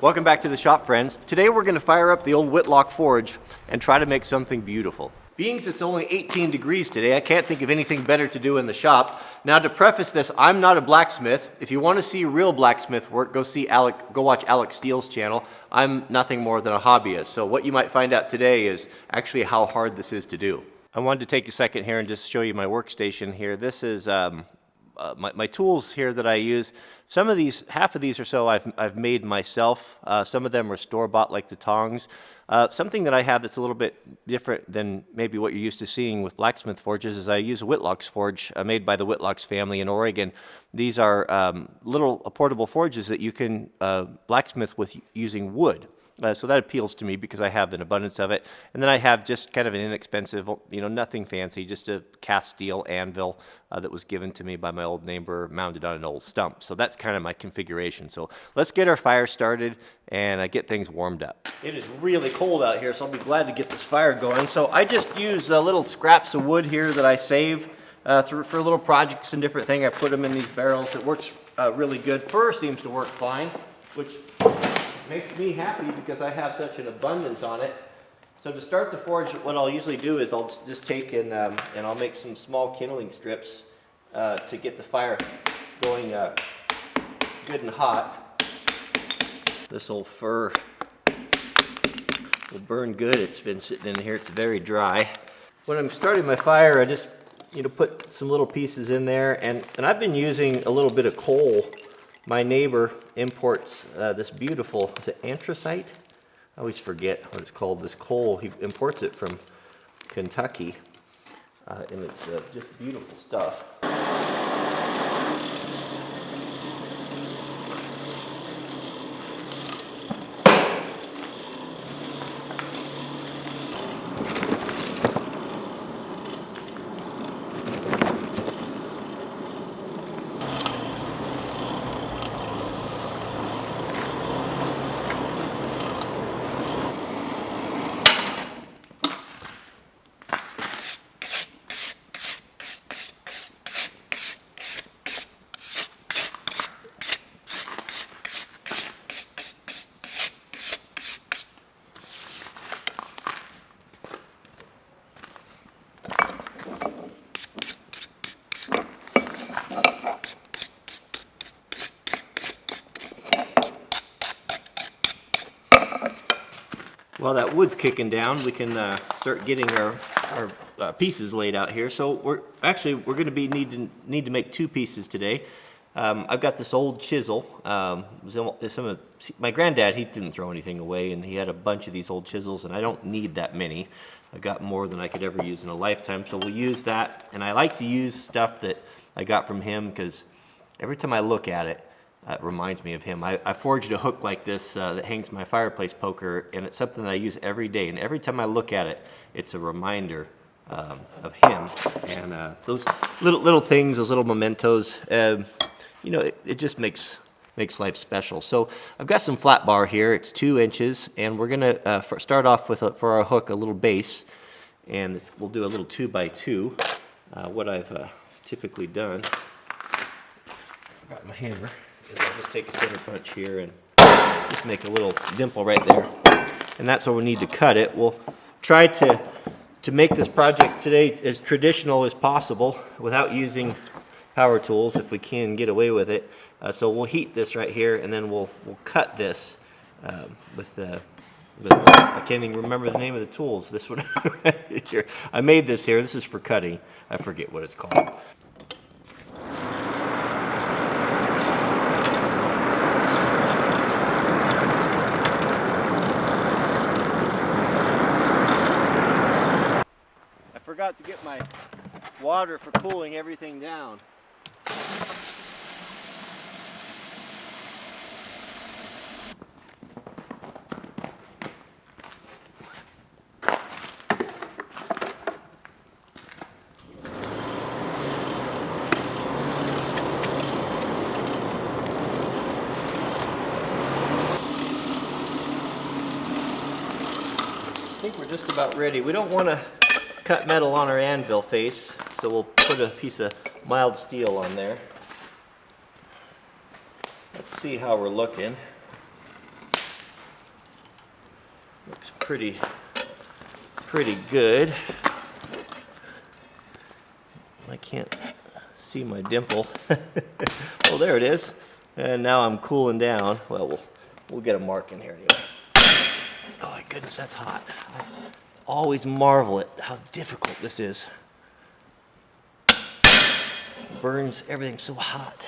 Welcome back to the shop, friends. Today we're going to fire up the old Whitlock forge and try to make something beautiful. Being it's only 18 degrees today, I can't think of anything better to do in the shop. Now, to preface this, I'm not a blacksmith. If you want to see real blacksmith work, go watch Alex Steele's channel. I'm nothing more than a hobbyist. So what you might find out today is actually how hard this is to do. I wanted to take a second here and just show you my workstation here. This is my tools here that I use. Some of these, half of these or so, I've made myself. Some of them are store-bought, like the tongs. Something that I have that's a little bit different than maybe what you're used to seeing with blacksmith forges is I use a Whitlock's forge made by the Whitlock's family in Oregon. These are little portable forges that you can blacksmith with using wood. So that appeals to me because I have an abundance of it. And then I have just kind of an inexpensive, nothing fancy, just a cast steel anvil that was given to me by my old neighbor, mounted on an old stump. So that's kind of my configuration. So let's get our fire started and get things warmed up. It is really cold out here, so I'll be glad to get this fire going. So I just use little scraps of wood here that I save for little projects and different things. I put them in these barrels. It works really good. Fir seems to work fine, which makes me happy because I have such an abundance on it. So to start the forge, what I'll usually do is I'll just take and I'll make some small kindling strips to get the fire going good and hot. This old fir will burn good. It's been sitting in here. It's very dry. When I'm starting my fire, I just put some little pieces in there, and I've been using a little bit of coal. My neighbor imports this beautiful, is it anthracite? I always forget what it's called, this coal. He imports it from Kentucky, and it's just beautiful stuff. While that wood's kicking down, we can start getting our pieces laid out here. So we're going to need to make two pieces today. I've got this old chisel. My granddad, he didn't throw anything away, and he had a bunch of these old chisels, and I don't need that many. I got more than I could ever use in a lifetime, so we'll use that. And I like to use stuff that I got from him because every time I look at it, it reminds me of him. I forged a hook like this that hangs my fireplace poker, and it's something that I use every day. And every time I look at it, it's a reminder of him. And those little things, those little mementos, it just makes life special. So I've got some flat bar here. It's 2 inches, and we're gonna start off with for our hook a little base, and we'll do a little 2x2. What I've typically done, I forgot my hammer. I'll just take a center punch here and just make a little dimple right there. And that's where we need to cut it. We'll try to make this project today as traditional as possible without using power tools if we can get away with it. So we'll heat this right here, and then we'll cut this with I can't even remember the name of the tools. This one right here. I made this here. This is for cutting. I forget what it's called. Forgot to get my water for cooling everything down. I think we're just about ready. We don't want to cut metal on our anvil face, so we'll put a piece of mild steel on there. Let's see how we're looking. Looks pretty good. I can't see my dimple. Oh, there it is. And now I'm cooling down. Well, we'll get a mark in here anyway. Oh my goodness, that's hot. I always marvel at how difficult this is. It burns everything so hot.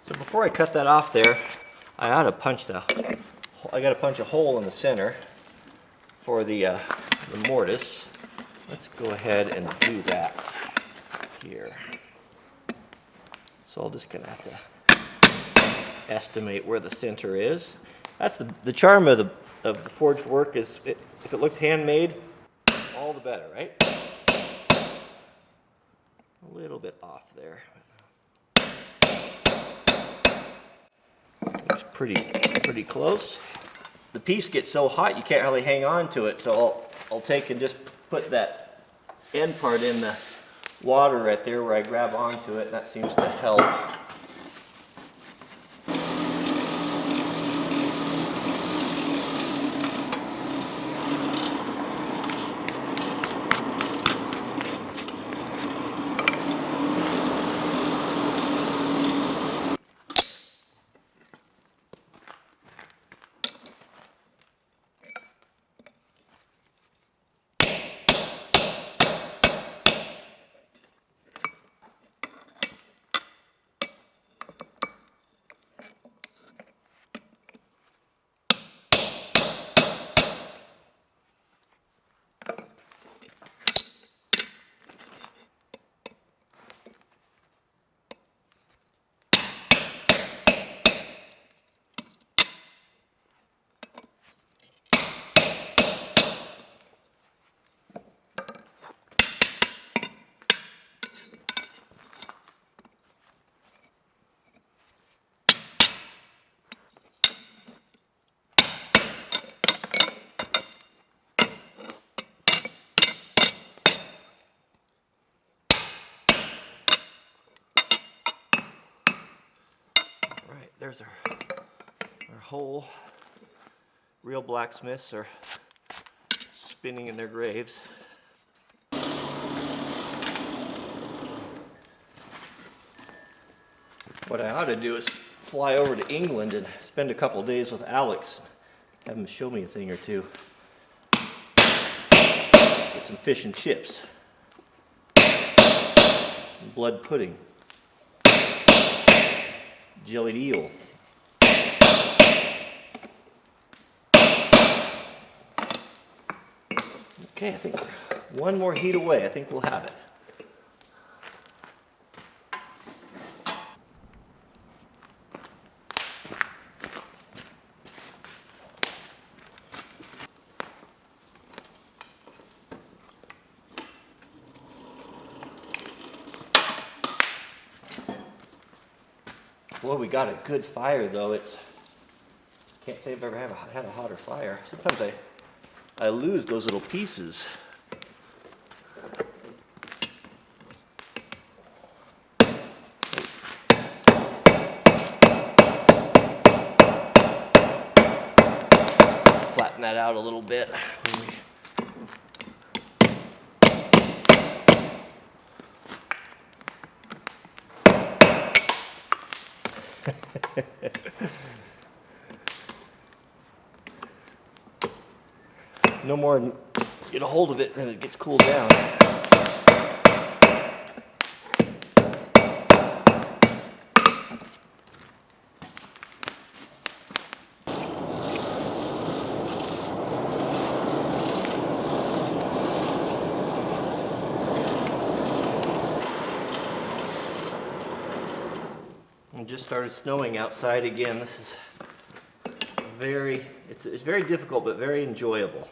So before I cut that off there, I gotta punch a hole in the center for the mortise. Let's go ahead and do that here. So I'll just gonna have to estimate where the center is. That's the charm of the forged work is if it looks handmade, all the better, right? A little bit off there. It's pretty close. The piece gets so hot you can't really hang on to it, so I'll take and just put that end part in the water right there where I grab onto it, and that seems to help. There's our hole. Real blacksmiths are spinning in their graves. What I ought to do is fly over to England and spend a couple days with Alex. Have him show me a thing or two. Get some fish and chips. And blood pudding. Jellied eel. Okay, I think one more heat away. I think we'll have it. Boy, we got a good fire though. Can't say I've ever had a hotter fire. Sometimes I lose those little pieces. Flatten that out a little bit. No more than get a hold of it and it gets cooled down. just started snowing outside again. This is it's very difficult but very enjoyable.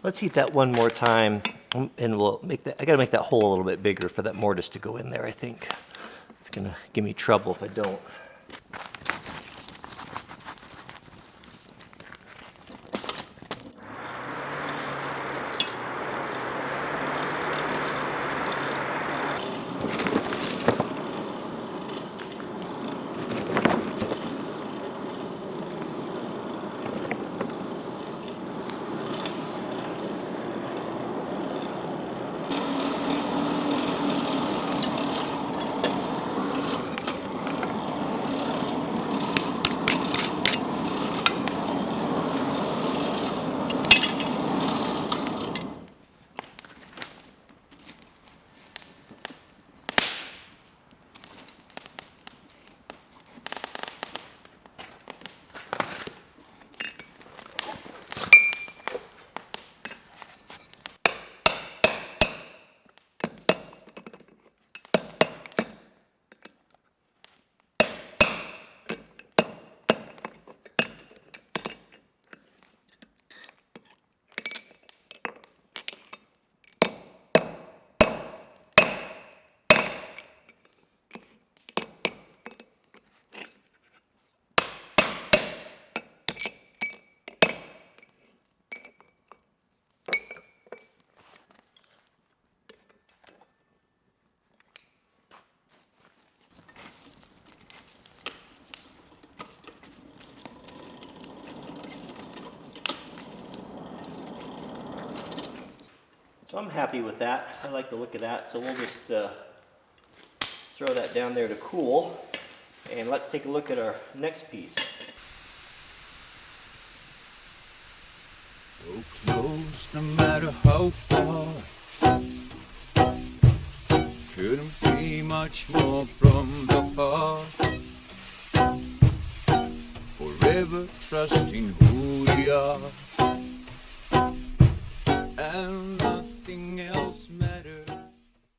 Let's heat that one more time, and we'll make that. I gotta make that hole a little bit bigger for that mortise to go in there, I think. It's gonna give me trouble if I don't. So I'm happy with that. I like the look of that. So we'll just throw that down there to cool. And let's take a look at our next piece. So close, no matter how far. Couldn't be much more from the heart. Forever trusting who we are. And